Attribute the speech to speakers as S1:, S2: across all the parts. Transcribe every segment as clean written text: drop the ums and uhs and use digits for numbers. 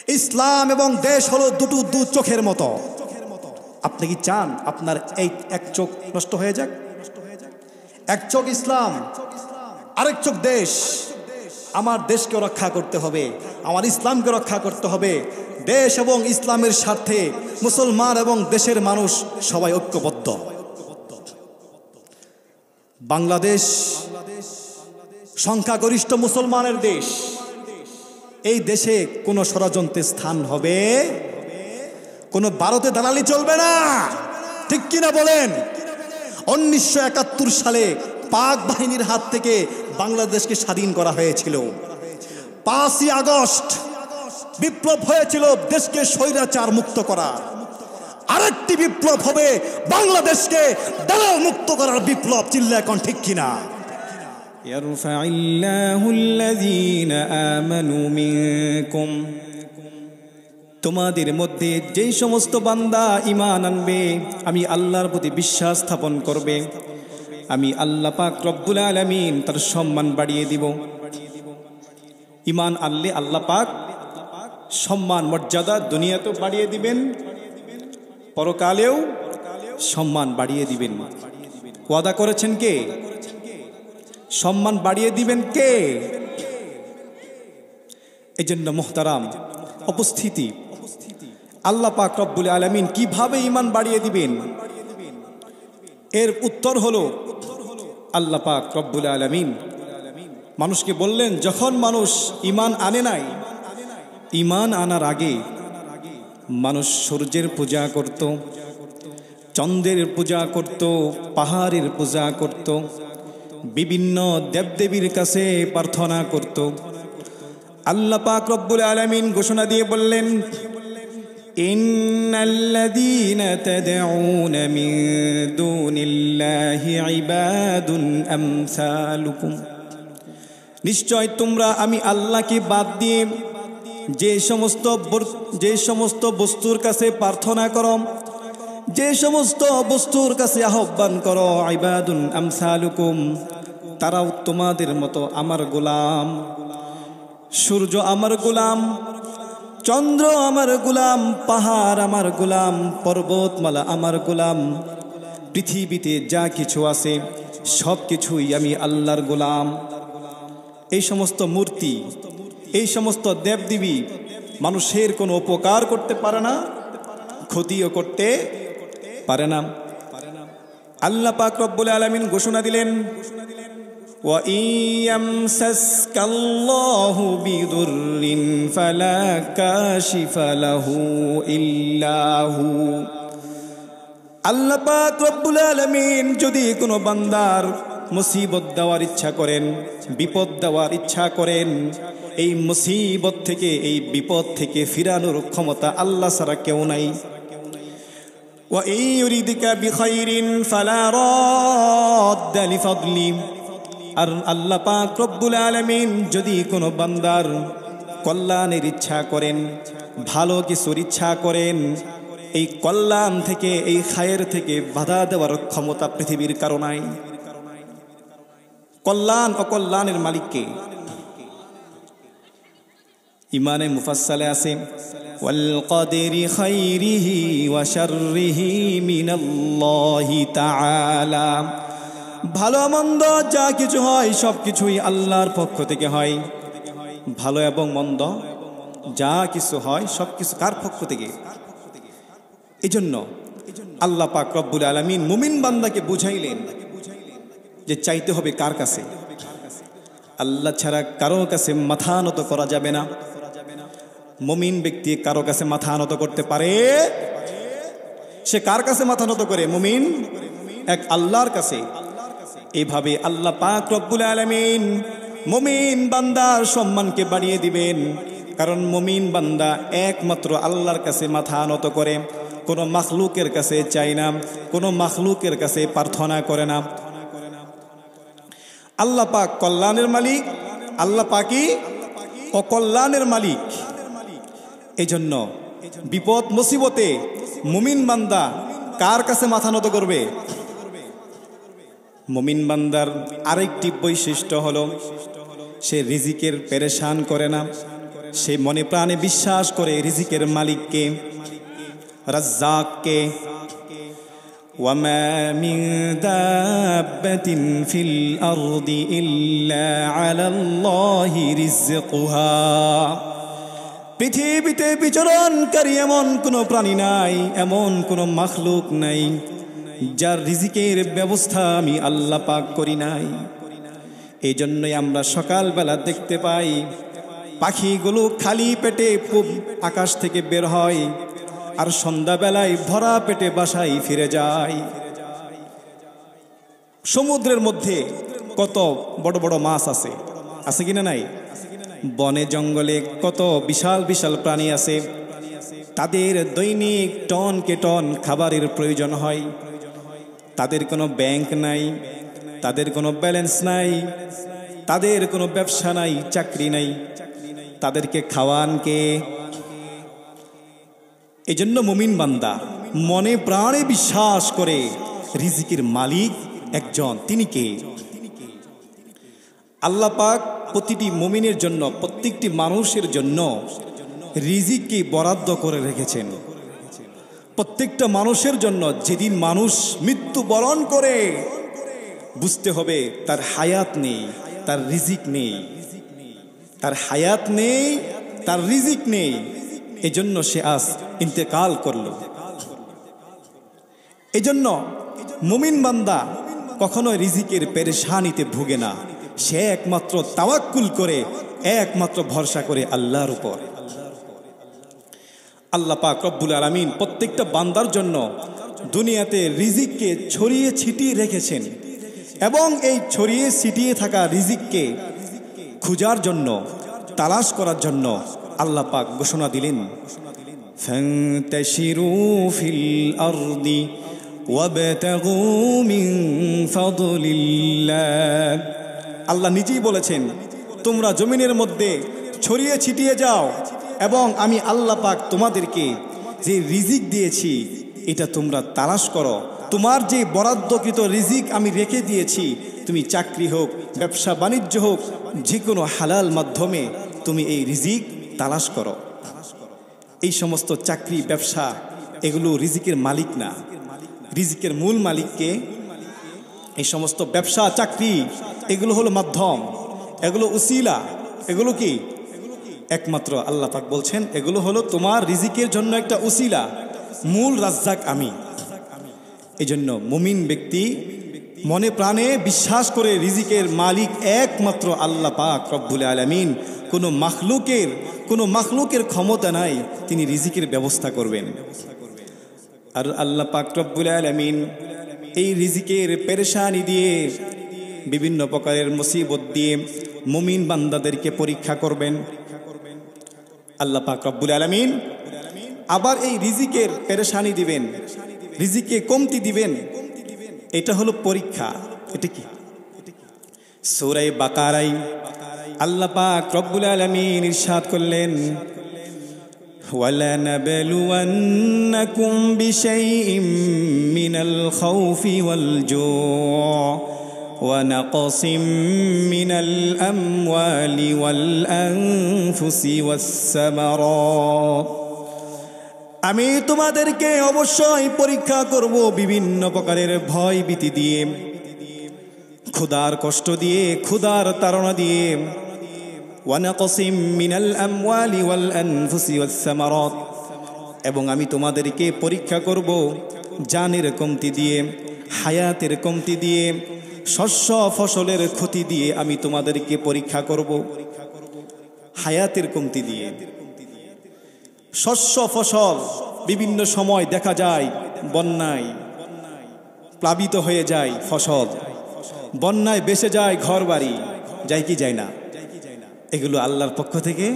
S1: ইসলাম এবং দেশ হলো দুটো দু চোখের মতো। আপনি কি চান আপনার এই এক চোখ নষ্ট হয়ে যাক? এক চোখ ইসলাম, আরেক চোখ দেশ। আমার দেশকে রক্ষা করতে হবে, আমার ইসলামকে রক্ষা করতে হবে। দেশ এবং ইসলামের স্বার্থে মুসলমান এবং দেশের মানুষ সবাই ঐক্যবদ্ধ। বাংলাদেশ সংখ্যাগরিষ্ঠ মুসলমানের দেশ। এই দেশে কোনো ষড়যন্ত্রের স্থান হবে, কোনো ভারতে দালালি চলবে না, ঠিক কিনা বলেন? 1971 সালে পাক বাহিনীর হাত থেকে বাংলাদেশকে স্বাধীন করা হয়েছিল। 5ই আগস্ট বিপ্লব হয়েছিল দেশকে স্বৈরাচার মুক্ত করা। আরেকটি বিপ্লব হবে বাংলাদেশকে দালাল মুক্ত করার বিপ্লব। চিল্লা এখন ঠিক কিনা?
S2: ইয়ারফাইল্লাহু আল্লাযীনা আমানু মিনকুম, তোমাদের মধ্যে যেই সমস্ত বান্দা ঈমান আনবে, আমি আল্লাহর প্রতি বিশ্বাস স্থাপন করবে, আমি আল্লাহ পাক রব্বুল আলামিন তার সম্মান বাড়িয়ে দিব। ঈমান আনলে আল্লাহ পাক সম্মান মর্যাদা দুনিয়াতেও বাড়িয়ে দিবেন, পরকালেও সম্মান বাড়িয়ে দিবেন। ওয়াদা করেছেন কে? সম্মান বাড়িয়ে দিবেন কে? এজন্য মুহতারাম উপস্থিতি, আল্লাহ পাক রব্বুল আলামিন কিভাবে ঈমান বাড়িয়ে দিবেন? এর উত্তর হলো আল্লাহ পাক রব্বুল আলামিন মানুষকে বললেন, যখন মানুষ ঈমান আনে নাই, ঈমান আনার আগে মানুষ সূর্যের পূজা করত, চন্দ্রের পূজা করত, পাহাড়ের পূজা করত, বিভিন্ন দেবদেবীর কাছে প্রার্থনা করত। আল্লাহ পাক রব্বুল আলামিন ঘোষণা দিয়ে বললেন, ইন্নাল্লাযীনা তাদউনা মিন দুনিল্লাহি ইবাদুন আমসালুকুম, নিশ্চয় তোমরা আমি আল্লাহকে বাদ দিয়ে যে সমস্ত বস্তুর কাছে প্রার্থনা করো, যে সমস্ত বস্তুর কাছে আহ্বান করো, ইবাদুন আমসালুকুম, তারাও তোমাদের মতো আমার গোলাম। সূর্য আমার গোলাম, চন্দ্র আমার গোলাম, পাহাড় আমার গোলাম, পর্বতমালা আমার গোলাম, পৃথিবীতে যা কিছু আছে সব কিছুই আমি আল্লাহর গোলাম। এই সমস্ত মূর্তি, এই সমস্ত দেবদেবী মানুষের কোনো উপকার করতে পারে না, ক্ষতিও করতে পারে না। আল্লাহ পাক রব্বুল আলামিন ঘোষণা দিলেন, ওয়া ইয়ামসাসকাল্লাহু বিদুররিন ফালা কাশিফা লাহু ইল্লা হু, আল্লাহ পাক রব্বুল আলামিন যদি কোনো বান্দার মুসিবত দেওয়ার ইচ্ছা করেন, বিপদ দেওয়ার ইচ্ছা করেন, এই মুসিবত থেকে, এই বিপদ থেকে ফিরানোর ক্ষমতা আল্লাহ ছাড়া কেউ নাই। ওয়া ইউরিদিকা বিখাইরিন ফালা রাদ্দা লিফাদলি, আর আল্লাহ পাক রব্বুল আলামিন যদি কোনো বান্দার কল্যাণের ইচ্ছা করেন, ভালো কিছুর ইচ্ছা করেন, এই কল্যাণ থেকে, এই খায়ের থেকে বাধা দেওয়ার ক্ষমতা পৃথিবীর কারো নাই। কল্যাণ অকল্যাণের মালিককে? ইমানে মুফাসসালে আছে, ওয়াল কদরি খাইরিহি ওয়া শাররিহি মিনাল্লাহি তাআলা, ভালো মন্দ যা কিছু হয় সব কিছুই আল্লাহর পক্ষ থেকে হয়। ভালো এবং মন্দ যা কিছু হয় সব কিছু কার পক্ষ থেকে? এজন্য আল্লাহ পাক রব্বুল আলামিন মুমিন বান্দাকে বুঝাইলেন যে চাইতে হবে কার কাছে? আল্লাহ ছাড়া কারো কাছে মাথা নত করা যাবে না। মুমিন ব্যক্তি কারো কাছে মাথা নত করতে পারে? সে কার কাছে মাথা নত করে? মুমিন এক আল্লাহর কাছে। এইভাবে আল্লাহ পাক রব্বুল আলামিন মুমিন বান্দার সম্মানকে বাড়িয়ে দিবেন, কারণ মুমিন বান্দা একমাত্র আল্লাহর কাছে মাথা নত করে, কোনো মাখলুকের কাছে চায় না, কোনো মাখলুকের কাছে প্রার্থনা করে না। আল্লাহ পাক কল্যাণের মালিক, আল্লাহ পাকই অকল্যাণের মালিক। এজন্য বিপদ মুসিবতে মুমিন বান্দা কার কাছে মাথা নত করবে? মুমিন বান্দার আরেকটি বৈশিষ্ট্য হলো, সে রিজিকের পেরেশান করে না, সে মনে প্রাণে বিশ্বাস করে রিজিকের মালিককে, রাজ্জাককে। وما من دابة في الأرض إلا على الله رزقها। পৃথিবীতে বিচরণকারী এমন কোনো প্রাণী নাই, এমন কোনো মাখলুক নাই যার রিজিকের ব্যবস্থা আমি আল্লাহ পাক করি নাই। এই জন্যই আমরা সকালবেলা দেখতে পাই পাখিগুলো খালি পেটে আকাশ থেকে বের হয়, আর সন্ধ্যাবেলায় ভরা পেটে বাসায় ফিরে যায়। সমুদ্রের মধ্যে কত বড় বড় মাছ আছে, আছে কিনা নাই? বনে জঙ্গলে কত বিশাল বিশাল প্রাণী আছে, তাদের দৈনিক টন কে টন খাবারের প্রয়োজন হয়। তাদের কোনো ব্যাংক নাই, তাদের কোনো ব্যালেন্স নাই, তাদের কোনো ব্যবসা নাই, চাকরি নাই, তাদেরকে খাওয়ান কে? এজন্য মুমিন বান্দা মনে প্রাণে বিশ্বাস করে রিজিকের মালিক একজন, তিনি কে? আল্লাহ পাক প্রতিটি মুমিনের জন্য, প্রত্যেকটি মানুষের জন্য রিজিককে বরাদ্দ করে রেখেছেন। প্রত্যেকটা মানুষের জন্য যেদিন মানুষ মৃত্যুবরণ করে বুঝতে হবে তার হায়াত নেই, তার রিজিক নেই, তার হায়াত নেই, তার রিজিক নেই। এজন্য সে আজ ইন্তেকাল করল। এজন্য মুমিন বান্দা কখনো রিজিকের পেরেশানিতে ভুগে না, সে একমাত্র তাওয়াক্কুল করে, একমাত্র ভরসা করে আল্লাহর উপর। আল্লাহ পাক রব্বুল আলামিন প্রত্যেকটা বান্দার জন্য দুনিয়াতে রিজিককে ছড়িয়ে ছিটিয়ে রেখেছেন, এবং এই ছড়িয়ে ছিটিয়ে থাকা রিজিককে খোঁজার জন্য, তালাশ করার জন্য আল্লাহ পাক ঘোষণা দিলেন, ফান্তাশিরু ফিল আরদি ওয়াবতাগু মিন ফাদলিল্লাহ। আল্লাহ নিজেই বলেছেন, তোমরা জমিনের মধ্যে ছড়িয়ে ছিটিয়ে যাও, এবং আমি আল্লাহ পাক তোমাদেরকে যে রিজিক দিয়েছি এটা তোমরা তালাশ করো। তোমার যে বরাদ্দকৃত রিজিক আমি রেখে দিয়েছি, তুমি চাকরি হোক, ব্যবসা বাণিজ্য হোক, যে কোনো হালাল মাধ্যমে তুমি এই রিজিক তালাশ করো। এই সমস্ত চাকরি, ব্যবসা, এগুলো রিজিকের মালিক না। রিজিকের মূল মালিককে। এই সমস্ত ব্যবসা, চাকরি, এগুলো হলো মাধ্যম, এগুলো উসিলা, এগুলো কি? একমাত্র আল্লাহ পাক বলছেন এগুলো হলো তোমার রিজিকের জন্য একটা উসিলা, মূল রাজ্জাক আমি। এজন্য মুমিন ব্যক্তি মনে প্রাণে বিশ্বাস করে রিজিকের মালিক একমাত্র আল্লাহ পাক রব্বুল আলামিন। কোনো মাখলুকের ক্ষমতা নাই তিনি রিজিকের ব্যবস্থা করবেন। আর আল্লাহ পাক রব্বুল আলামিন এই রিজিকের পেরেশানি দিয়ে, বিভিন্ন প্রকারের মুসিবত দিয়ে মুমিন বান্দাদেরকে পরীক্ষা করবেন। আল্লাহ পাক রব্বুল আলামিন আবার এই রিজিকের পেরেশানি দিবেন, রিজিকে কমতি দিবেন। এটা হলো পরীক্ষা। এটা কি? সূরা বাকারায় আল্লাহ পাক রব্বুল আলামিন ইরশাদ করলেন, وَلَنَبْلُوَنَّكُمْ بِشَيْءٍ مِّنَ الْخَوْفِ وَالْجُوعِ وَنَقْصٍ مِّنَ الْأَمْوَالِ وَالْأَنفُسِ وَالثَّمَرَاتِ। আমি তোমাদেরকে অবশ্যই পরীক্ষা করব বিভিন্ন প্রকারের ভয় ভীতি দিয়ে, ক্ষুধার কষ্ট দিয়ে, ক্ষুধার তাড়না দিয়ে। ওয়ানাকসিম মিনাল আমওয়ালি ওয়াল আনফুসি ওয়াস সামারাত, এবং আমি তোমাদেরকে পরীক্ষা করব জানের কমতি দিয়ে, হায়াতের কমতি দিয়ে, শস্য ফসলের ক্ষতি দিয়ে আমি তোমাদেরকে পরীক্ষা করব। হায়াতের কমতি দিয়ে, শস্য ফসল বিভিন্ন সময় দেখা যায় বন্যায় প্লাবিত হয়ে যায়, ফসল বন্যায় ভেসে যায়, ঘর বাড়ি যায় কি যায় না? এগুলো আল্লাহর পক্ষ থেকে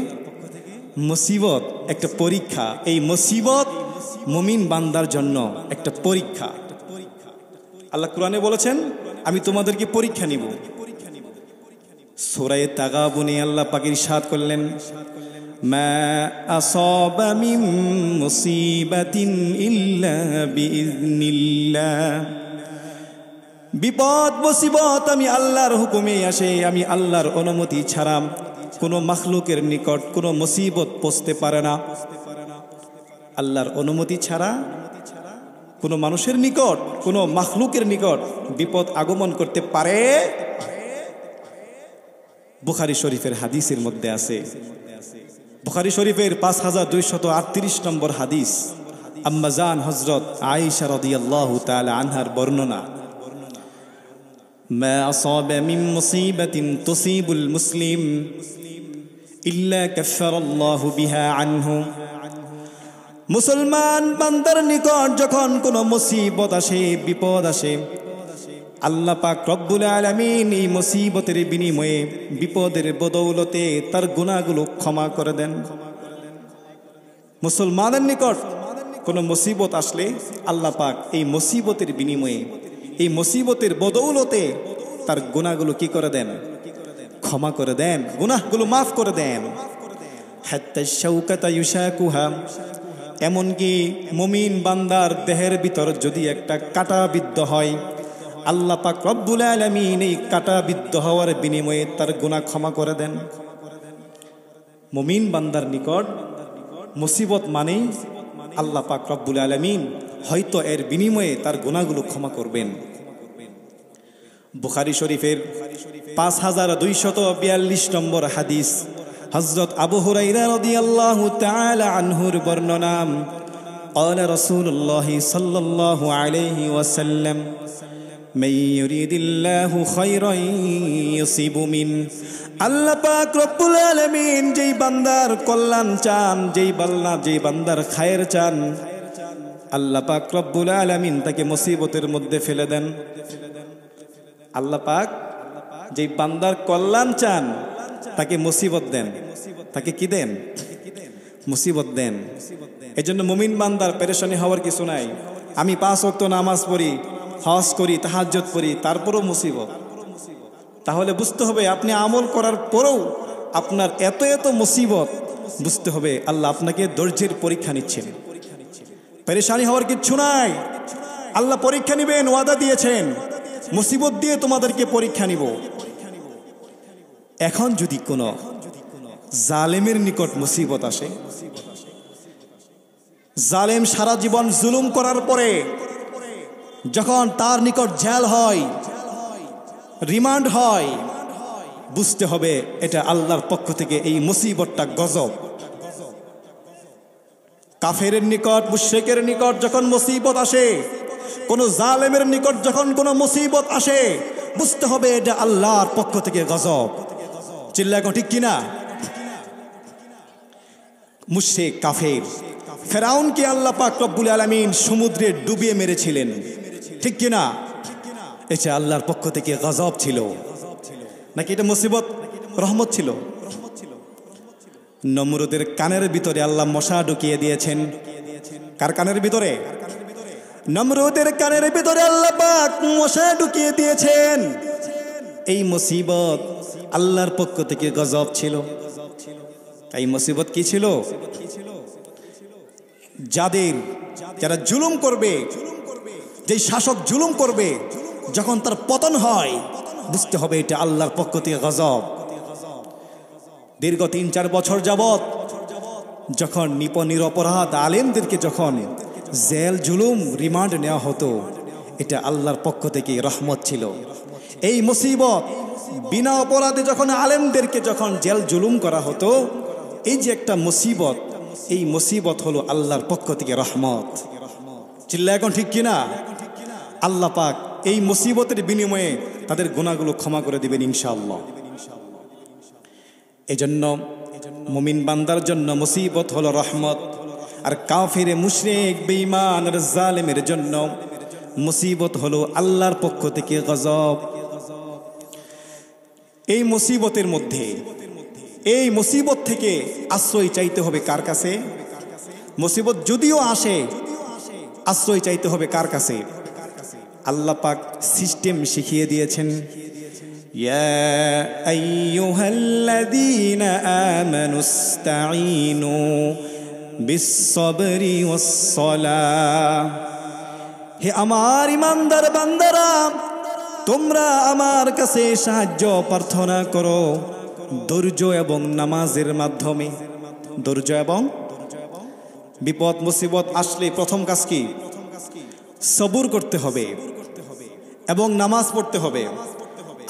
S2: মুসিবত, একটা পরীক্ষা। এই মুসিবত মুমিন বান্দার জন্য একটা পরীক্ষা। আল্লাহ কোরআনে বলেছেন আমি তোমাদেরকে পরীক্ষা নিব। সূরা তাগাবুনে আল্লাহ পাক ইরশাদ করলেন, মা আসাবা মিন মুসিবাতিন ইল্লা বিইজনিল্লাহ। বিপদ মুসিবত আমি আল্লাহর হুকুমে আসে, আমি আল্লাহর অনুমতি ছাড়া কোনো মাখলুকের নিকট কোনো মুসিবত পৌঁছতে পারে না আল্লাহর অনুমতি ছাড়া। কোনো মানুষের নিকট কোনো মাখলুকের নিকট বিপদ আগমন করতে পারে? বুখারী শরীফের হাদিসের মধ্যে আছে, বুখারী শরীফের 5238 নম্বর হাদিস, আম্মা জান হযরত আয়েশা রাদিয়াল্লাহু তাআলা আনহার বর্ণনা, মা আসাবা মিন মুসিবাতিন তুসিবুল মুসলিম ইল্লা কাফফারাল্লাহু বিহা আনহু। মুসলমান বান্দার নিকট যখন কোনো মুসিবত আসে, বিপদ আসে, আল্লাহ পাক রব্বুল আলামিন এই মুসিবতের বিনিময়ে, বিপদের বদৌলতে তার গুনাহগুলো ক্ষমা করে দেন। মুসলমানের নিকট কোনো মুসিবত আসলে আল্লাহ পাক এই মুসিবতের বিনিময়ে, এই মুসিবতের বদৌলতে তার গুনাহগুলো কি করে দেন? ক্ষমা করে দেন, গুনাহগুলো মাফ করে দেন। হাত্তা শাওকাতা ইউশাকুহা, এমনকি মুমিন বান্দার দেহের ভিতর যদি একটা কাঁটা বিদ্ধ হয়, আল্লাহ পাক রব্বুল আলামিন এই কাঁটা বিদ্ধ হওয়ার বিনিময়ে তার গুনাহ ক্ষমা করে দেন। মুমিন বান্দার নিকট মুসিবত মানেই আল্লাহ পাক রব্বুল আলামিন হয়তো এর বিনিময়ে তার গুনাহগুলো ক্ষমা করবেন। বুখারী শরীফের 5242 নম্বর হাদিস, হযরত আবু হুরায়রা রাদিয়াল্লাহু তাআলা আনহুর বর্ণনা, قال رسول الله صلى الله عليه وسلم من يريد الله خيرا يصيب منه। আল্লাহ পাক রব্বুল আলামিন যেই বান্দার কল্যাণ চান, যেই বান্দার খায়ের চান, আল্লাহ পাক রব্বুল আলামিন তাকে মুসিবতের মধ্যে ফেলে দেন। আল্লাহ পাক যেই বান্দার কল্যাণ চান তাকে মুসিবত দেন। তাকে কি দেন? মুসিবত দেন। এজন্য মুমিন বান্দার পেরেশানি হওয়ার কিছু নাই। আমি 5 ওয়াক্ত নামাজ পড়ি, হজ করি, তাহাজ্জুদ পড়ি, তারপরও মুসিবত। তাহলে বুঝতে হবে আপনি আমল করার পরেও আপনার এত এত মুসিবত, বুঝতে হবে আল্লাহ আপনাকে ধৈর্যের পরীক্ষা নিচ্ছেন। পেরেশানি হওয়ার কিচ্ছু নাই। আল্লাহ পরীক্ষা নেবেন, ওয়াদা দিয়েছেন, মুসিবত দিয়ে তোমাদেরকে পরীক্ষা নিব। এখন যদি কোনো জালেমের নিকট মুসিবত আসে, জালেম সারা জীবন জুলুম করার পরে যখন তার নিকট জেল হয়, রিমান্ড হয়, বুঝতে হবে এটা আল্লাহর পক্ষ থেকে এই মুসিবতটা গজব। কাফেরের নিকট, মুশরিকের নিকট যখন মুসিবত আসে, কোন জালেমের নিকট যখন কোনো মুসিবত আসে, বুঝতে হবে এটা আল্লাহর পক্ষ থেকে গজব। চিল্লায় ঠিক কিনা? মুশরিক কাফের ফেরাউনকে আল্লাহ পাক রব্বুল আলামিন সমুদ্রে ডুবিয়ে মেরেছিলেন, ঠিক কিনা? এটা আল্লাহর পক্ষ থেকে গজব ছিল নাকি এটা মুসিবত, রহমত ছিল? নমরুদের কানের ভিতরে আল্লাহ মশা ঢুকিয়ে দিয়েছেন। কার কানের ভিতরে? নমরুদের কানের ভিতরে আল্লাহ পাক মশা ঢুকিয়ে দিয়েছেন। এই মুসিবত আল্লাহর পক্ষ থেকে গজব ছিল। এই মুসিবত কি ছিল? যারা জুলুম করবে, যে শাসক জুলুম করবে, যখন তার পতন হয়, বুঝতে হবে এটা আল্লাহর পক্ষ থেকে গজব। দীর্ঘ 3-4 বছর যাবত যখন নিরপরাধ আলেমদেরকে যখন জেল, জুলুম, রিমান্ড নেওয়া হতো, এটা আল্লাহর পক্ষ থেকে রহমত ছিল। এই মুসিবত বিনা অপরাধে যখন আলেমদেরকে যখন জেল জুলুম করা হতো, এই যে একটা মুসিবত, এই মুসিবত হলো আল্লাহর পক্ষ থেকে রহমত। চিল্লা এখন ঠিক কিনা? আল্লাহ পাক এই মুসিবতের বিনিময়ে তাদের গুনাহগুলো ক্ষমা করে দিবেন ইনশাআল্লাহ। এজন্য মুমিন বান্দার জন্য মুসিবত হলো রহমত, আর কাফির, মুশরিক, বেঈমান আর জালেমের জন্য মুসিবত হলো আল্লাহর পক্ষ থেকে গজব। এই মুসিবতের মধ্যে, এই মুসিবত থেকে আশ্রয় চাইতে হবে কার কাছে? মুসিবত যদিও আসে, আশ্রয় চাইতে হবে কার কাছে? আল্লাহ পাক সিস্টেম শিখিয়ে দিয়েছেন, ইয়া আইয়ুহাল্লাযীনা আমানুস্তাঈনু বিস-সাবরি ওয়াস-সালাহ। হে আমার ঈমানদার বান্দারা, তোমরা আমার কাছে সাহায্য প্রার্থনা করো, ধৈর্য এবং নামাজের মাধ্যমে। ধৈর্য এবং বিপদ মুসিবত আসলে প্রথম কাজ কি? সবুর করতে হবে এবং নামাজ পড়তে হবে।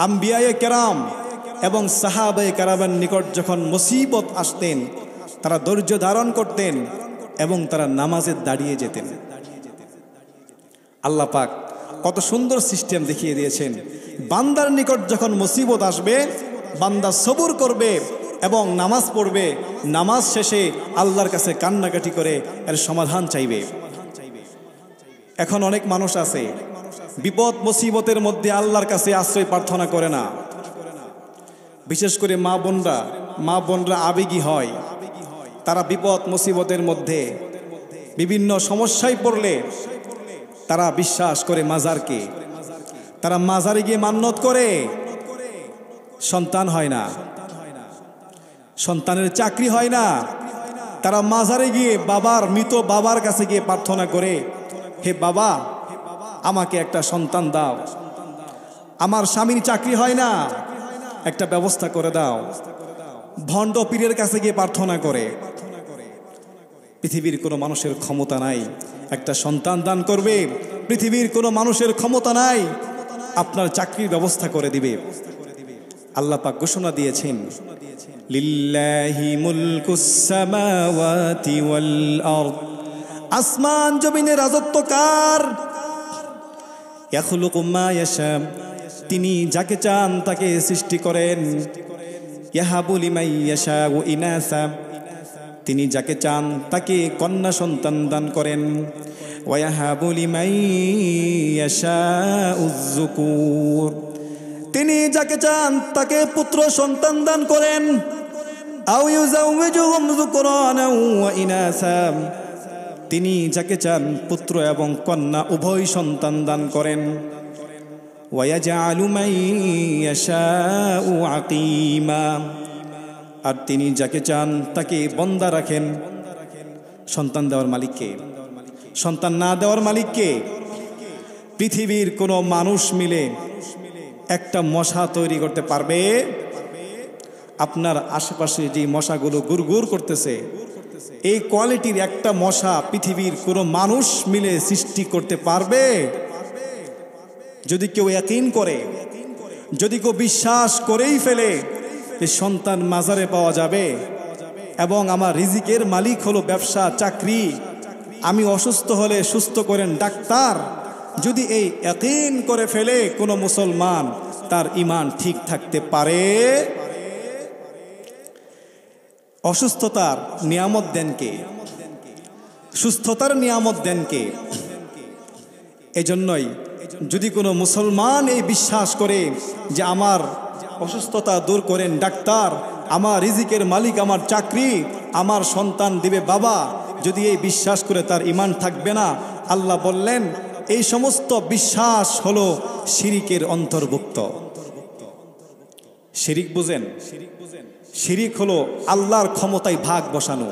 S2: আম্বিয়ায়ে কেরাম এবং সাহাবায়ে কেরামের নিকট যখন মুসিবত আসতেন তারা ধৈর্য ধারণ করতেন এবং তারা নামাজে দাঁড়িয়ে যেতেন। আল্লাহ পাক কত সুন্দর সিস্টেম দেখিয়ে দিয়েছেন। বান্দার নিকট যখন মুসিবত আসবে বান্দা সবুর করবে এবং নামাজ পড়বে, নামাজ শেষে আল্লাহর কাছে কান্নাকাটি করে এর সমাধান চাইবে। এখন অনেক মানুষ আছে বিপদ মুসিবতের মধ্যে আল্লাহর কাছে আশ্রয় প্রার্থনা করে না। বিশেষ করে মা বোনরা আবেগী হয়। তারা বিপদ মুসিবতের মধ্যে বিভিন্ন সমস্যায় পড়লে তারা বিশ্বাস করে মাজারকে। তারা মাজারে গিয়ে মান্নত করে, সন্তান হয় না, সন্তানের চাকরি হয় না। তারা মাজারে গিয়ে মৃত বাবার কাছে গিয়ে প্রার্থনা করে, হে বাবা আমাকে একটা সন্তান দাও, আমার স্বামীর চাকরি হয় না, একটা ব্যবস্থা করে দাও। ভণ্ড পীরের কাছে গিয়ে প্রার্থনা করে। পৃথিবীর কোনো মানুষের ক্ষমতা নাই একটা সন্তান দান করবে। পৃথিবীর কোনো মানুষের ক্ষমতা নাই আপনার চাকরির ব্যবস্থা করে দিবে। আল্লাহ পাক ঘোষণা দিয়েছেন, লিল্লাহি মুলকুস সামাওয়াতি ওয়াল আরদ, আসমান জমিনের রাজত্ব কার? ইয়াখলুকু মা ইয়াশা, তিনি যাকে চান তাকে সৃষ্টি করেন। ইয়াহাবু লিমান ইয়াশাউ ইনাসা, তিনি যাকে চান তাকে কন্যা সন্তান দান করেন। ওয়ায়াহাবু লিমান ইয়াশাউ যুকুর, তিনি যাকে চান তাকে পুত্র সন্তান দান করেন। আও ইউযাউযুহুম যুকরানা ওয়া ইনাসা, তিনি যাকে চান পুত্র এবং কন্যা উভয় সন্তান দান করেন। ওয়ায়াজআলু মান ইয়াশাউ আকীমা, আর তিনি যাকে চান তাকে বন্দা রাখেন। সন্তান দেওয়ার মালিককে, সন্তান না দেওয়ার মালিককে? পৃথিবীর কোনো মানুষ মিলে একটা মশা তৈরি করতে পারবে? আপনার আশেপাশে যে মশাগুলো গুড়গুড় করতেছে, এই কোয়ালিটির একটা মশা পৃথিবীর কোনো মানুষ মিলে সৃষ্টি করতে পারবে? যদি কেউ ইয়াকিন করে, যদি কেউ বিশ্বাস করেই ফেলে যে সন্তান মাজারে পাওয়া যাবে এবং আমার রিজিকের মালিক হলো ব্যবসা চাকরি, আমি অসুস্থ হলে সুস্থ করেন ডাক্তার, যদি এই ইয়াকিন করে ফেলে কোনো মুসলমান, তার ঈমান ঠিক থাকতে পারে? অসুস্থতার নিয়ামত দেন কে? সুস্থতার নিয়ামত দেন কে? এজন্যই যদি কোনো মুসলমান এই বিশ্বাস করে যে আমার অসুস্থতা দূর করেন ডাক্তার, আমার রিজিকের মালিক আমার চাকরি, আমার সন্তান দিবে বাবা, যদি এই বিশ্বাস করে তার ঈমান থাকবে না। আল্লাহ বললেন এই সমস্ত বিশ্বাস হলো শিরিকের অন্তর্ভুক্ত। শিরিক বুঝেন? শিরিক হলো আল্লাহর ক্ষমতায় ভাগ বসানো।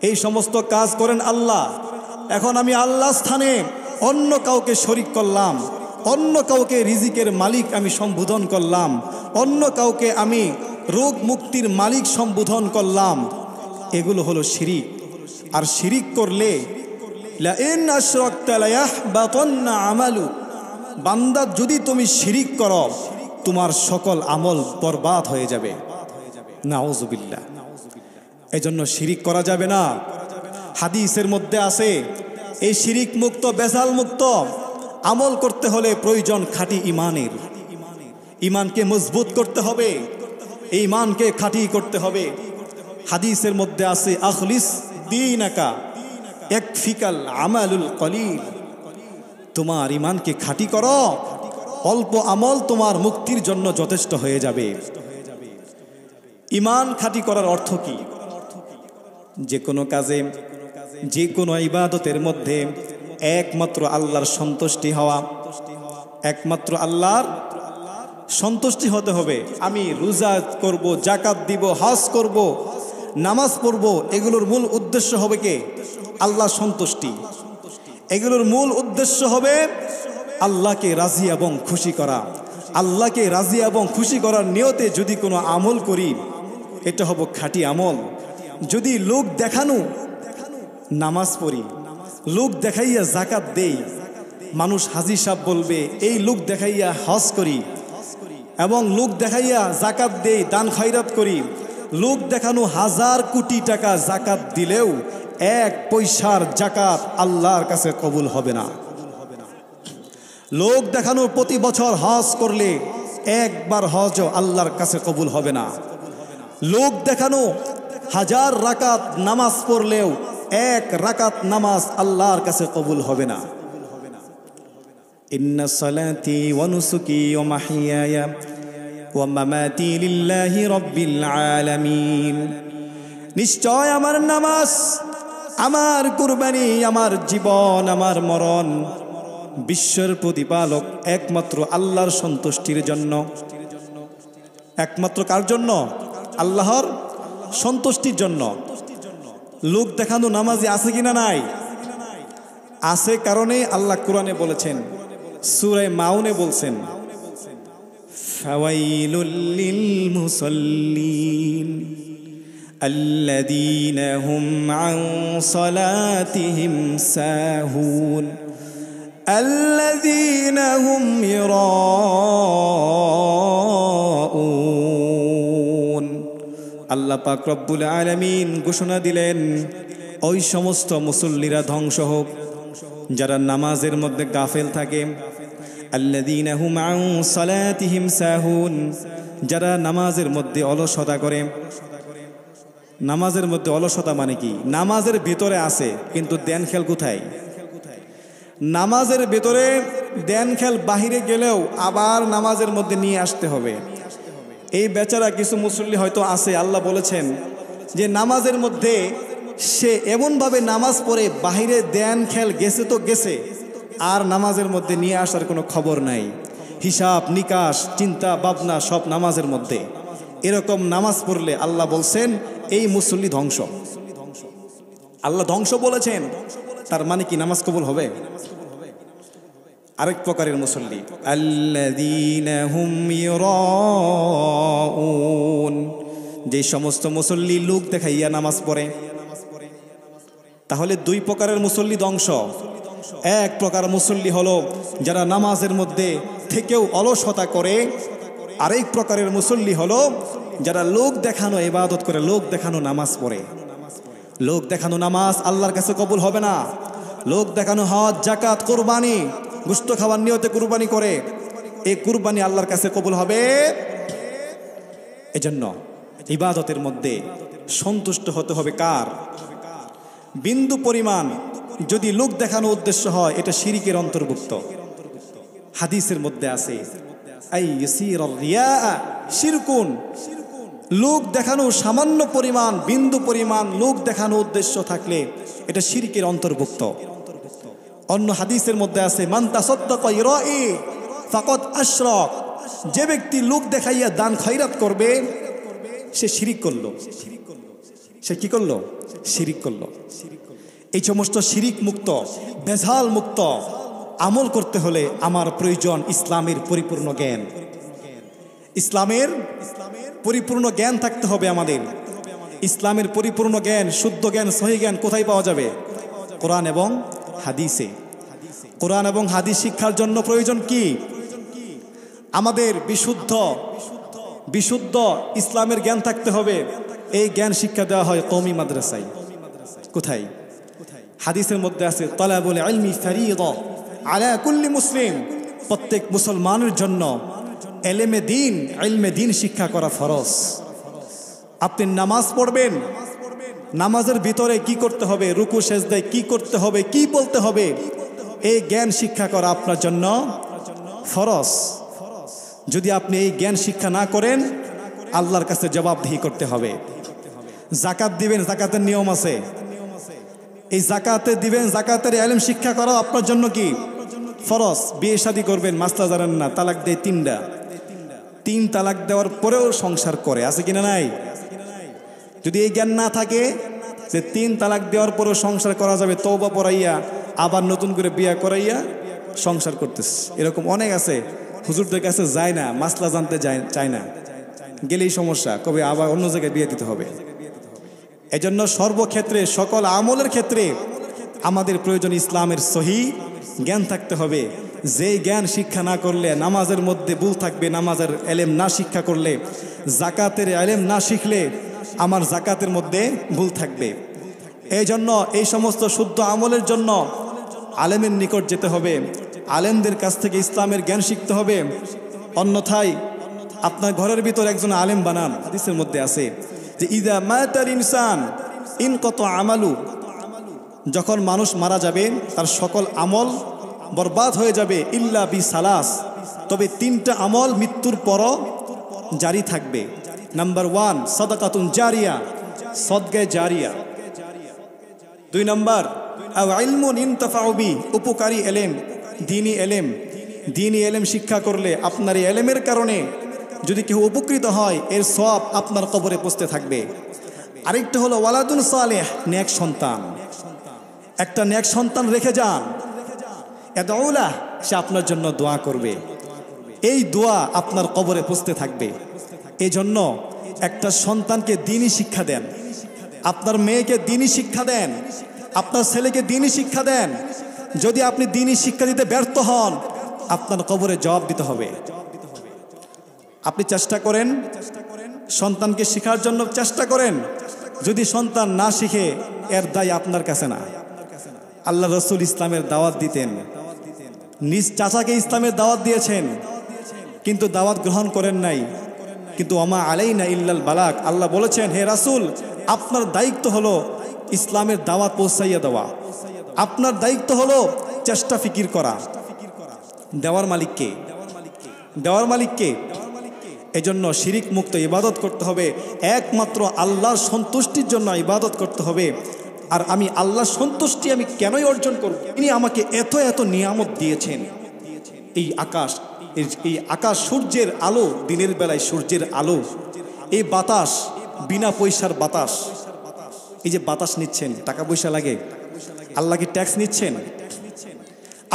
S2: এই সমস্ত কাজ করেন আল্লাহ, এখন আমি আল্লাহর স্থানে অন্য কাউকে শরিক করলাম, অন্য কাউকে রিজিকের মালিক আমি সম্বোধন করলাম, অন্য কাউকে আমি রোগ মুক্তির মালিক সম্বোধন করলাম, এগুলো হলো শিরিক। আর শিরিক করলে লা ইন আশরাকতা লা ইয়াহবাতান্না আমালু, বান্দা যদি তুমি শিরিক করো তোমার সকল আমল বরবাদ হয়ে যাবে। নাউযুবিল্লাহ। এজন্য শিরিক করা যাবে না। হাদিসের মধ্যে আছে এই শিরিক মুক্ত বেজাল মুক্ত আমল করতে হলে প্রয়োজন খাঁটি ঈমানের। ঈমানকে মজবুত করতে হবে, এই ঈমানকে খাঁটি করতে হবে। হাদিসের মধ্যে আছে আখলিস দীনাকা ইয়াকফিকাল আমালুল কলিল, তোমার ঈমানকে খাঁটি করো, অল্প আমল তোমার মুক্তির জন্য যথেষ্ট হয়ে যাবে। ঈমান খাঁটি করার অর্থ কি? যে কোনো কাজে, যে কোনো ইবাদতের মধ্যে একমাত্র আল্লাহর সন্তুষ্টি হওয়া, একমাত্র আল্লাহর সন্তুষ্টি হতে হবে। আমি রোজা করব, যাকাত দিব, হজ করব, নামাজ পড়ব, এগুলোর মূল উদ্দেশ্য হবে কে? আল্লাহর সন্তুষ্টি। এগুলোর মূল উদ্দেশ্য হবে আল্লাহকে রাজি এবং খুশি করা।
S1: আল্লাহকে রাজি এবং খুশি করার নিয়তে যদি কোনো আমল করি, এটা হব খাঁটি আমল। যদি লোক দেখানো নামাজ পড়ি, লোক দেখাইয়া জাকাত দেই, মানুষ হাজি সাহেব বলবে এই লোক দেখাইয়া হজ করি, এবং লোক দেখাইয়া জাকাত দেই, দান খয়রাত করি, লোক দেখানো 1000 কোটি টাকা জাকাত দিলেও 1 পয়সার জাকাত আল্লাহর কাছে কবুল হবে না। লোক দেখানো প্রতি বছর হজ করলে একবার হজও আল্লাহর কাছে কবুল হবে না। লোক দেখানো 1000 রাকাত নামাজ পড়লেও 1 রাকাত নামাজ আল্লাহর কাছে কবুল হবে না। ইন্না সালাতি ওয়া নুসুকি ওয়া মাহইয়ায়া ওয়া মামাতি লিল্লাহি রাব্বিল আলামিন। নিশ্চয় আমার নামাজ, আমার কুরবানি, আমার জীবন, আমার মরণ বিশ্বের প্রতিপালক একমাত্র আল্লাহর সন্তুষ্টির জন্য। একমাত্র কার জন্য? আল্লাহর সন্তুষ্টির জন্য। লোক দেখানো নামাজি আছে কিনা? নাই। আছে, কারণে আল্লাহ কোরআনে বলেছেন, সূরা মাউনে বলছেন, ফাওয়াইলুল লিল মুসাল্লিন আল্লাযীনা হুম আন সালাতিহিম সাহুন আল্লাযীনা হুম ইরাউন। আল্লাহ পাক রব্বুল আলামিন ঘোষণা দিলেন, ওই সমস্ত মুসল্লিরা ধ্বংস হোক যারা নামাজের মধ্যে গাফেল থাকে। আল্লাযীনা হুম আন সালাতিহিম সাহুন, যারা নামাজের মধ্যে অলসতা করে। নামাজের মধ্যে অলসতা মানে কি? নামাজের ভিতরে আছে কিন্তু দেন খেল কোথায়? নামাজের ভিতরে দেন খেল বাহিরে গেলেও আবার নামাজের মধ্যে নিয়ে আসতে হবে। এই বেচারা কিছু মুসল্লি হয়তো আছে, আল্লাহ বলেছেন যে নামাজের মধ্যে সে এমনভাবে নামাজ পড়ে বাহিরে দেন খেল গেছে তো গেছে, আর নামাজের মধ্যে নিয়ে আসার কোনো খবর নাই। হিসাব নিকাশ চিন্তা ভাবনা সব নামাজের মধ্যে। এরকম নামাজ পড়লে আল্লাহ বলছেন এই মুসল্লি ধ্বংস। আল্লাহ ধ্বংস বলেছেন, তার মানে কি নামাজ কবুল হবে? আরেক প্রকারের মুসল্লি, আল্লাযীনা হুম ইরাউন, যে সমস্ত মুসল্লি লোক দেখাইয়া নামাজ পড়ে। তাহলে 2 প্রকারের মুসল্লি ধ্বংস। এক প্রকার মুসল্লি হলো যারা নামাজের মধ্যে থেকেও অলসতা করে। আরেক প্রকারের মুসল্লি হলো যারা লোক দেখানো ইবাদত করে, লোক দেখানো নামাজ পড়ে। লোক দেখানো নামাজ আল্লাহর কাছে কবুল হবে না। লোক দেখানো হজ, জাকাত, কুরবানি, গোশত খাওয়ার নিয়তে কুরবানি করে, এই কুরবানি আল্লাহর কাছে কবুল হবে। এজন্য ইবাদতের মধ্যে সন্তুষ্ট হতে হবে কার? বিন্দু পরিমাণ যদি লোক দেখানো উদ্দেশ্য হয়, এটা শিরিকের অন্তর্ভুক্ত। হাদিসের মধ্যে আছে, আই ইয়াসিরুর রিয়া শিরকুন। লোক দেখানো সামান্য পরিমাণ, বিন্দু পরিমাণ লোক দেখানো উদ্দেশ্য থাকলে এটা শিরকের অন্তর্ভুক্ত। অন্য হাদিসের মধ্যে আছে, মান তাসাদ্দাকা ইরাই ফাকাদ আশরাক। যে ব্যক্তি লোক দেখাইয়া দান খয়রাত করবে সে শিরিক করলো। সে কি করলো? শিরিক করলো। এই সমস্ত শিরিক মুক্ত, বেজাল মুক্ত আমল করতে হলে আমার প্রয়োজন ইসলামের পরিপূর্ণ জ্ঞান। ইসলামের পরিপূর্ণ জ্ঞান থাকতে হবে আমাদের। ইসলামের পরিপূর্ণ জ্ঞান, শুদ্ধ জ্ঞান, সহি জ্ঞান কোথায় পাওয়া যাবে? কোরআন এবং হাদিসে। কোরআন এবং হাদিস শিক্ষার জন্য প্রয়োজন কি? আমাদের বিশুদ্ধ ইসলামের জ্ঞান থাকতে হবে। এই জ্ঞান শিক্ষা দেওয়া হয় কওমি মাদ্রাসায়। কোথায়? হাদিসের মধ্যে আছে, তালাবুল ইলমি ফরিয়দা আলা কুল্লি মুসলিম। প্রত্যেক মুসলমানের জন্য ইলমে দ্বীন শিক্ষা করা ফরজ। আপনি নামাজ পড়বেন, নামাজের ভিতরে কি করতে হবে, রুকু সেজদায় কি করতে হবে, কি বলতে হবে, এই জ্ঞান শিক্ষা করা আপনার জন্য ফরজ। যদি আপনি এই জ্ঞান শিক্ষা না করেন, আল্লাহর কাছে জবাবদিহি করতে হবে। যাকাত দিবেন, যাকাতের নিয়ম আছে, এই যাকাতে দিবেন, যাকাতের ইলম শিক্ষা করা আপনার জন্য কি ফরজ। বিয়ে শাদী করবেন, মাসলা জানেন না, তালাক দেয় 3টা। 3 তালাক দেওয়ার পরেও সংসার করে, আছে কিনা নাই? যদি এই জ্ঞান না থাকে যে 3 তালাক দেওয়ার পরেও সংসার করা যাবে, তওবা পড়াইয়া আবার নতুন করে বিয়ে করাইয়া সংসার করতেছে, এরকম অনেক আছে। হুজুরদের কাছে যায় না, মাসলা জানতে চায় না, গেলেই সমস্যা, কবে আবার অন্য জায়গায় বিয়ে দিতে হবে। এজন্য সর্বক্ষেত্রে সকল আমলের ক্ষেত্রে আমাদের প্রয়োজন ইসলামের সহি জ্ঞান থাকতে হবে। যেই জ্ঞান শিক্ষা না করলে নামাজের মধ্যে ভুল থাকবে, নামাজের এলেম না শিক্ষা করলে, জাকাতের এলেম না শিখলে আমার জাকাতের মধ্যে ভুল থাকবে। এই জন্য এই সমস্ত শুদ্ধ আমলের জন্য আলেমের নিকট যেতে হবে, আলেমদের কাছ থেকে ইসলামের জ্ঞান শিখতে হবে। অন্যথায় আপনার ঘরের ভিতর একজন আলেম বানান। হাদিসের মধ্যে আছে যে ইদা মাতাল ইনসান ইনকাতা আমালু, যখন মানুষ মারা যাবে তার সকল আমল বরবাদ হয়ে যাবে, ইল্লা বি সালাস, তবে 3টা আমল মৃত্যুর পরও জারি থাকবে। নাম্বার 1 সাদাকাতুন জারিয়া, সদকায়ে জারিয়া। 2 নাম্বার আও ইলমুন ইনতাফাউ বি, উপকারী এলেম, দ্বীনি এলেম। দ্বীনি এলেম শিক্ষা করলে আপনার এই এলেমের কারণে যদি কেউ উপকৃত হয়, এর সওয়াব আপনার কবরে পৌঁছতে থাকবে। আরেকটা হলো ওয়ালাদুন সালেহ, নেক সন্তান। একটা নেক সন্তান রেখে যান, এদাউলা, সে আপনার জন্য দোয়া করবে, এই দোয়া আপনার কবরে পৌঁছতে থাকবে। এই জন্য একটা সন্তানকে দ্বীনি শিক্ষা দেন, আপনার মেয়েকে দ্বীনি শিক্ষা দেন, আপনার ছেলেকে দ্বীনি শিক্ষা দেন। যদি আপনি দ্বীনি শিক্ষা দিতে ব্যর্থ হন, আপনার কবরে জবাব দিতে হবে। আপনি চেষ্টা করেন, সন্তানকে শেখার জন্য চেষ্টা করেন। যদি সন্তান না শিখে, এর দায় আপনার কাছে না। আল্লাহ রসুল ইসলামের দাওয়াত দিতেন, নিজ চাচাকে ইসলামের দাওয়াত দিয়েছেন, কিন্তু দাওয়াত গ্রহণ করেন নাই। কিন্তু ওমা আলাইনা ইল্লাল বালাগ, আল্লাহ বলেছেন হে রাসূল, আপনার দায়িত্ব হলো ইসলামের দাওয়াত পৌঁছাইয়া দেওয়া, আপনার দায়িত্ব হলো চেষ্টা ফিকির করা। দেওয়ার মালিককে, দেওয়ার মালিককে। এজন্য শিরিক মুক্ত ইবাদত করতে হবে, একমাত্র আল্লাহর সন্তুষ্টির জন্য ইবাদত করতে হবে। আর আমি আল্লাহর সন্তুষ্টি আমি কেনই অর্জন করব? তিনি আমাকে এত এত নিয়ামত দিয়েছেন। এই আকাশ সূর্যের আলো, দিনের বেলায় সূর্যের আলো, এই বাতাস, বিনা পয়সার বাতাস। এই যে বাতাস নিচ্ছেন, টাকা পয়সা লাগে? আল্লাহ কি ট্যাক্স নিচ্ছেন?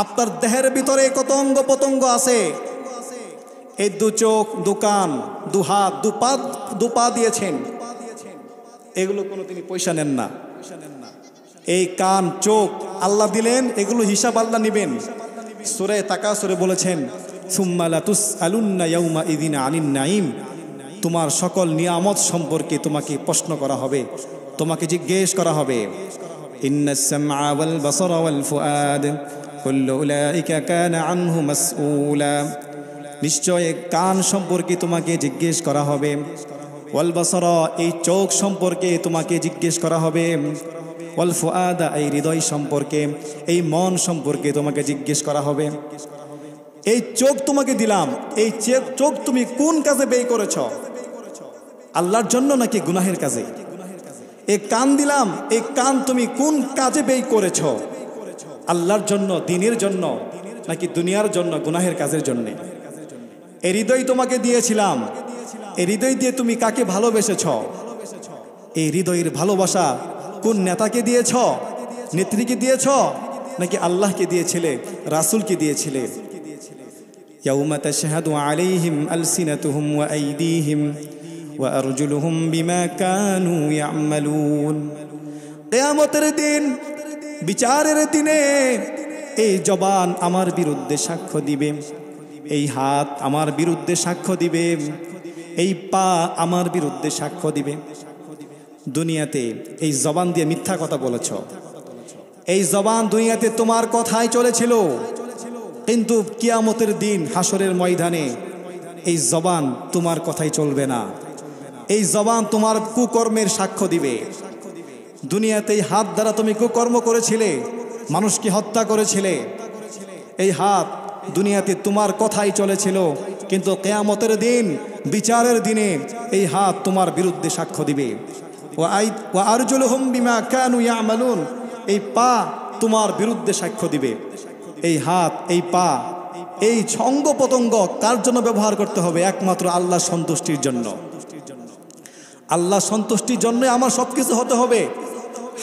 S1: আপনার দেহের ভিতরে কত অঙ্গ প্রত্যঙ্গ আছে, এই 2 চোখ, 2 কান, 2 হাত, 2 পা দিয়েছেন, এগুলো কোনো তিনি পয়সা নেন না। এই কান, চোখ আল্লাহ দিলেন, এগুলো হিসাব আল্লাহ নেবেন। সূরা তাকাসুরে বলেছেন সুম্মা লাতুসআলুন্না ইয়াউমা ইযিন আনিন নাঈম, তোমার সকল নিয়ামত সম্পর্কে তোমাকে প্রশ্ন করা হবে, তোমাকে জিজ্ঞেস করা হবে। ইন্নাস সামআ ওয়াল বাসারা ওয়াল ফুআদ কুল্লু উলাইকা কানা আনহু মাসউলা, নিশ্চয় কান সম্পর্কে তোমাকে জিজ্ঞেস করা হবে, ওয়াল বাসারা, এই চোখ সম্পর্কে তোমাকে জিজ্ঞেস করা হবে, ওয়াল ফুআদা, এই হৃদয় সম্পর্কে, এই মন সম্পর্কে তোমাকে জিজ্ঞেস করা হবে। এই চোখ তোমাকে দিলাম, এই চোখ তুমি কোন কাজে ব্যয় করেছ? আল্লাহর জন্য নাকি গুনাহের কাজে? এই কান দিলাম, এই কান তুমি কোন কাজে ব্যয় করেছ? আল্লাহর জন্য, দ্বীনের জন্য, নাকি দুনিয়ার জন্য, গুনাহের কাজের জন্য? এই হৃদয় তোমাকে দিয়েছিলাম, এই হৃদয় দিয়ে তুমি কাকে ভালোবেসেছ? এই হৃদয়ের ভালোবাসা কোন নেতাকে দিয়েছ, নেত্রীকে দিয়েছ, নাকি আল্লাহকে দিয়েছিলে, রাসূলকে দিয়েছিলে? ইয়াউমা তাশহাদু আলাইহিম আলসিনাতুহুম ওয়া আইদিহিম ওয়া আরজুলুহুম বিমা কানু ইয়ামালুন। কিয়ামতের দিন, বিচারের দিনে এই জবান আমার বিরুদ্ধে সাক্ষ্য দিবে, এই হাত আমার বিরুদ্ধে সাক্ষ্য দিবে, এই পা আমার বিরুদ্ধে সাক্ষ্য দিবে। দুনিয়াতে এই জবান দিয়ে মিথ্যা কথা বলেছ, এই জবান দুনিয়াতে তোমার কথাই চলেছিল, কিন্তু কিয়ামতের দিন হাসরের ময়দানে এই জবান তোমার কথাই চলবে না, এই জবান তোমার কুকর্মের সাক্ষ্য দিবে। দুনিয়াতে এই হাত দ্বারা তুমি কুকর্ম করেছিলে, মানুষকে হত্যা করেছিলে, এই হাত দুনিয়াতে তোমার কথাই চলেছিল, কিন্তু কিয়ামতের দিন, বিচারের দিনে এই হাত তোমার বিরুদ্ধে সাক্ষ্য দিবে। ওয়া আরজুলুহুম বিমা কানু ইয়ামালুন, এই পা তোমার বিরুদ্ধে সাক্ষ্য দিবে। এই হাত, এই পা, এই অঙ্গ প্রত্যঙ্গ কার জন্য ব্যবহার করতে হবে? একমাত্র আল্লাহ সন্তুষ্টির জন্য। আল্লাহ সন্তুষ্টির জন্য আমার সবকিছু হতে হবে।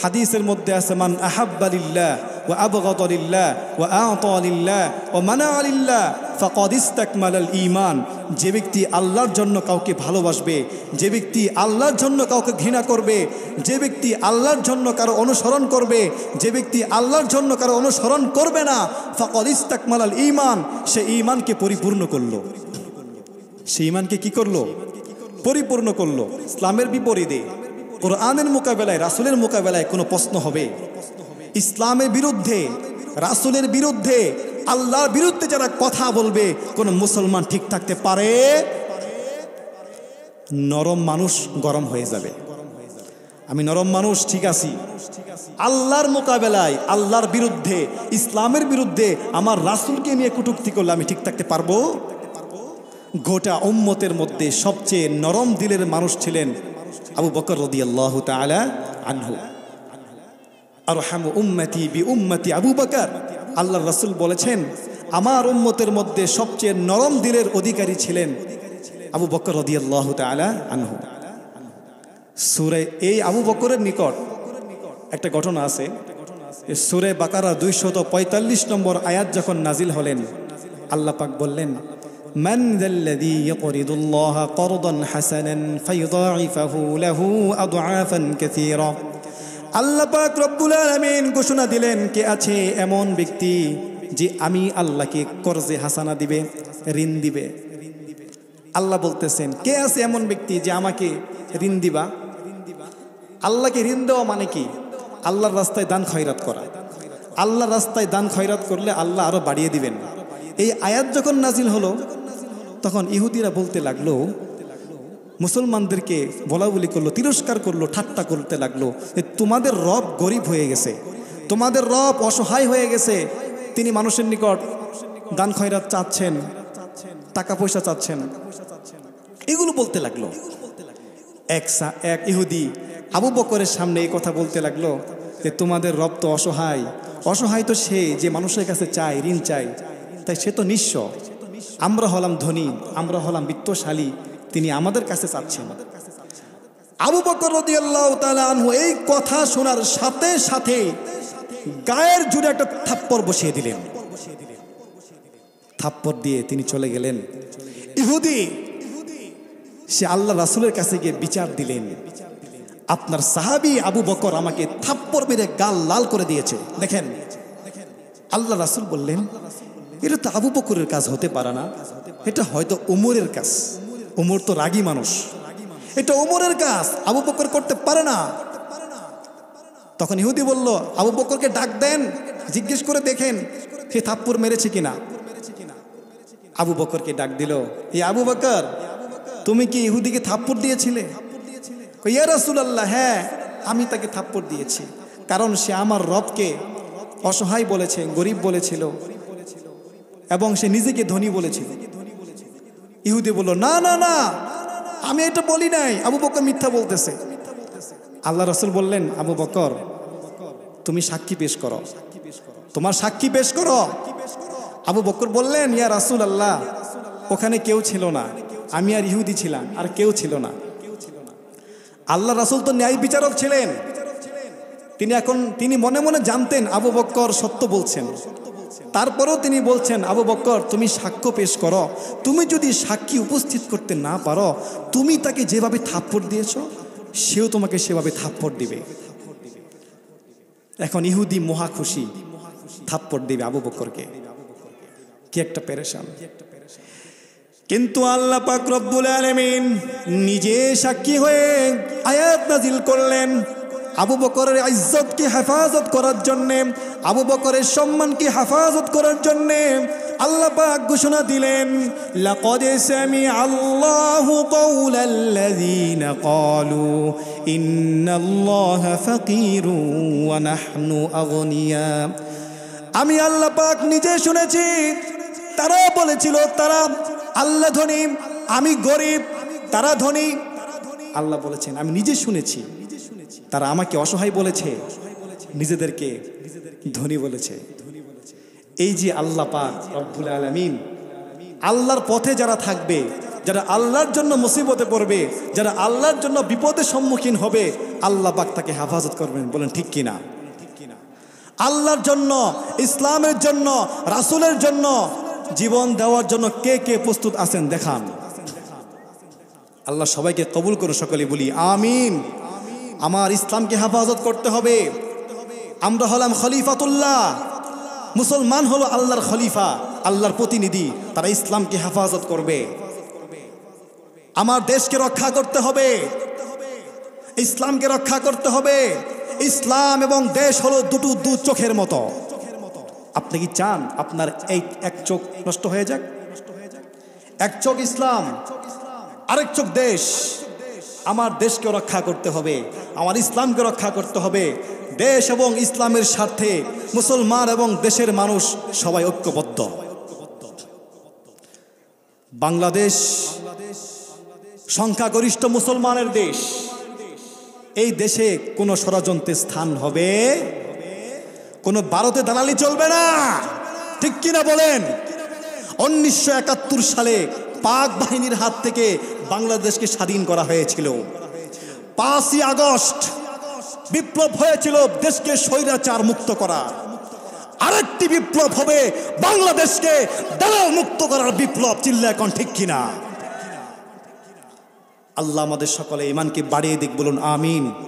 S1: হাদিসের মধ্যে আছে মান আহাব্বা লিল্লাহ ওয়া আবগাদা লিল্লাহ ওয়া আ'তা লিল্লাহ ওয়া মানা'a লিল্লাহ ফাকাদ ইসতাকমালাল ঈমান। যে ব্যক্তি আল্লাহর জন্য কাউকে ভালোবাসবে, যে ব্যক্তি আল্লাহর জন্য কাউকে ঘৃণা করবে, যে ব্যক্তি আল্লাহর জন্য কারো অনুসরণ করবে, যে ব্যক্তি আল্লাহর জন্য কারো অনুসরণ করবে না, ফাকাদ ইসতাকমালাল ঈমান, সে ঈমানকে পরিপূর্ণ করলো। সে ঈমানকে কি করলো? পরিপূর্ণ করলো। ইসলামের বিপরীতে কোরআনের মোকাবেলায়, রাসূলের মোকাবেলায় কোনো প্রশ্ন হবে? ইসলামের বিরুদ্ধে, রাসূলের বিরুদ্ধে, আল্লাহর বিরুদ্ধে যারা কথা বলবে, কোন মুসলমান ঠিক থাকতে পারে? নরম মানুষ গরম হয়ে যাবে। আমি নরম মানুষ, ঠিক আছি, আল্লাহর মোকাবেলায়, আল্লাহর বিরুদ্ধে, ইসলামের বিরুদ্ধে আমার রাসূলকে নিয়ে কটূক্তি করলে আমি ঠিক থাকতে পারবো? গোটা উম্মতের মধ্যে সবচেয়ে নরম দিলের মানুষ ছিলেন আবু বকর রাদিয়াল্লাহু তাআলা আনহু। আরহামু উম্মতি বি উম্মতি আবু বকর। আল্লাহর রাসূল বলেছেন, আমার উম্মতের মধ্যে সবচেয়ে নরম দিলের অধিকারী ছিলেন আবু বকর রাদিয়াল্লাহু তাআলা আনহু। সূরা, এই আবু বকরের নিকট একটা ঘটনা আছে। সূরা বাকারা 245 নম্বর আয়াত যখন নাজিল হলেন, আল্লাহ পাক বললেন, মান যাল্লাযী ইয়াকরিদুল্লাহ করদান হাসানান ফায়ুদাঈফাহু লাহু আদআফান কাসীরা। আল্লাহ পাক রব্বুল আলামিন ঘোষণা দিলেন, কে আছে এমন ব্যক্তি যে আমি আল্লাহকে কর্জে হাসানা দিবে, ঋণ দিবে। আল্লাহ বলতেছেন, কে আছে এমন ব্যক্তি যে আমাকে ঋণ দিবা? আল্লাহকে ঋণ দেওয়া মানে কি? আল্লাহর রাস্তায় দান খয়রাত করা। আল্লাহর রাস্তায় দান খয়রাত করলে আল্লাহ আরো বাড়িয়ে দিবেন। এই আয়াত যখন নাজিল হলো, তখন ইহুদিরা বলতে লাগলো, মুসলমানদেরকে বলা বলি করলো, তিরস্কার করলো, ঠাট্টা করতে লাগলো যে তোমাদের রব গরিব হয়ে গেছে, তোমাদের রব অসহায় হয়ে গেছে, তিনি মানুষের নিকট দান খয়রাত চাচ্ছেন, টাকা পয়সা চাচ্ছেন, এগুলো বলতে লাগলো। এক ইহুদি আবু বকরের সামনে এই কথা বলতে লাগলো যে তোমাদের রব তো অসহায়, অসহায় তো সে যে মানুষের কাছে চায়, ঋণ চায়, তাই সে তো নিঃস্ব, আমরা হলাম ধনী, আমরা হলাম বিত্তশালী, তিনি আমাদের কাছে চাচ্ছেন। আবু বকর রাদিয়াল্লাহু তাআলা আনহু এই কথা শোনার সাথে সাথে গায়ের জুড়ে একটা থাপ্পড় বসিয়ে দিলেন। থাপ্পড় দিয়ে তিনি চলে গেলেন। ইহুদি সে আল্লাহ রাসূলের কাছে গিয়ে বিচার দিলেন, আপনার সাহাবী আবু বকর আমাকে থাপ্পড় মেরে গাল লাল করে দিয়েছে। দেখেন, আল্লাহ রাসূল বললেন, এটা তো আবু বকরের কাজ হতে পারে না, এটা হয়তো ওমরের কাজ, ওমর তো রাগী মানুষ, এটা ওমরের কাজ, আবু বকর করতে পারে না। তখন ইহুদি বলল, আবু বকরকে ডাক দেন, জিজ্ঞেস করে দেখেন সে থাপ্পড় মেরেছে কিনা। আবু বকরকে ডাক দিল, এই আবু বকর, তুমি কি ইহুদিকে থাপ্পড় দিয়েছিলে? ইয়া রাসূলুল্লাহ, হ্যাঁ আমি তাকে থাপ্পড় দিয়েছি, কারণ সে আমার রবকে অসহায় বলেছে, গরিব বলেছিল, এবং সে নিজেকে ধনী বলেছিল। ইহুদি বলল, না না না, আমি এটা বলি নাই, আবু বকর মিথ্যা বলতেছে। আল্লাহ রাসূল বললেন, আবু বকর তুমি সাক্ষী পেশ করো, তোমার সাক্ষী পেশ করো। আবু বকর বললেন, ইয়া রাসূলুল্লাহ, ওখানে কেউ ছিল না, আমি আর ইহুদি ছিলাম, আর কেউ ছিল না। আল্লাহ রাসূল তো ন্যায় বিচারক ছিলেন, তিনি মনে মনে জানতেন আবু বকর সত্য বলছেন। তারপরেও তিনি বলছেন, আবু বকর তুমি সাক্ষ্য পেশ করো, তুমি যদি সাক্ষী উপস্থিত করতে না পারো, তুমি তাকে যেভাবে থাপ্পড় দিয়েছো সেও তোমাকে সেভাবে থাপ্পড় দিবে। এখন ইহুদি মহা খুশি, থাপ্পড় দিবে আবু বকরকে। কি একটা পেরেশান। কিন্তু আল্লাহ পাক রব্বুল আলামিন নিজে সাক্ষী হয়ে আয়াত নাজিল করলেন, আবু বকরের ইজ্জতকে হেফাজত করার জন্যে, আবু বকরের সম্মানকে হেফাজত করার জন্যে আল্লাহ পাক ঘোষণা দিলেন, লাকাদ সামিআল্লাহু কাওলাল্লাযীনা ক্বালু ইন্নাল্লাহা ফাকীরু ওয়া নাহনু আগনিয়া। আমি আল্লাহ পাক নিজে শুনেছি, তারা বলেছিল তারা আল্লাহ ধনী, আমি গরিব, তারা ধনী। আল্লাহ বলেছেন, আমি নিজে শুনেছি, তারা আমাকে অসহায় বলেছে, নিজেদেরকে ধনী বলেছে। এই যে আল্লাহ পাক রব্বুল আলামিন, আল্লাহর পথে যারা থাকবে, যারা আল্লাহর জন্য মুসিবতে পড়বে, যারা আল্লাহর জন্য বিপদের সম্মুখীন হবে, আল্লাহ পাক তাকে হেফাজত করবেন। বলেন ঠিক কিনা? আল্লাহর জন্য, ইসলামের জন্য, রাসূলের জন্য জীবন দেওয়ার জন্য কে কে প্রস্তুত আছেন দেখান। আল্লাহ সবাইকে কবুল করুন, সকলে বলি আমিন। আমার ইসলামকে হেফাজত করতে হবে। আমরা হলাম খলিফাতুল্লাহ, মুসলমান হলো আল্লাহর খলিফা, আল্লাহর প্রতিনিধি, তারা ইসলামকে হেফাজত করবে। আমার দেশকে রক্ষা করতে হবে, ইসলামকে রক্ষা করতে হবে। ইসলাম এবং দেশ হলো দুটো দু চোখের মতো। আপনি কি চান আপনার এই এক চোখ নষ্ট হয়ে যাক? এক চোখ ইসলাম, আরেক চোখ দেশ। আমার দেশকে রক্ষা করতে হবে, আমার ইসলামকে রক্ষা করতে হবে। দেশ এবং ইসলামের স্বার্থে মুসলমান এবং দেশের মানুষ সবাই ঐক্যবদ্ধ। বাংলাদেশ সংখ্যাগরিষ্ঠ মুসলমানের দেশ। এই দেশে কোনো ষড়যন্ত্রের স্থান হবে, কোনো ভারতে দালালি চলবে না, ঠিক কিনা বলেন? 1971 সালে পাক বাহিনীর হাত থেকে বাংলাদেশকে স্বাধীন করা হয়েছিল। 5ই আগস্ট বিপ্লব হয়েছিল দেশকে স্বৈরাচার মুক্ত করা। আরেকটি বিপ্লব হবে বাংলাদেশকে দালাল মুক্ত করার বিপ্লব। চিল্লা এখন ঠিক কিনা? আল্লাহ আমাদের সকলে ঈমানকে বাড়িয়ে দিক, বলুন আমিন।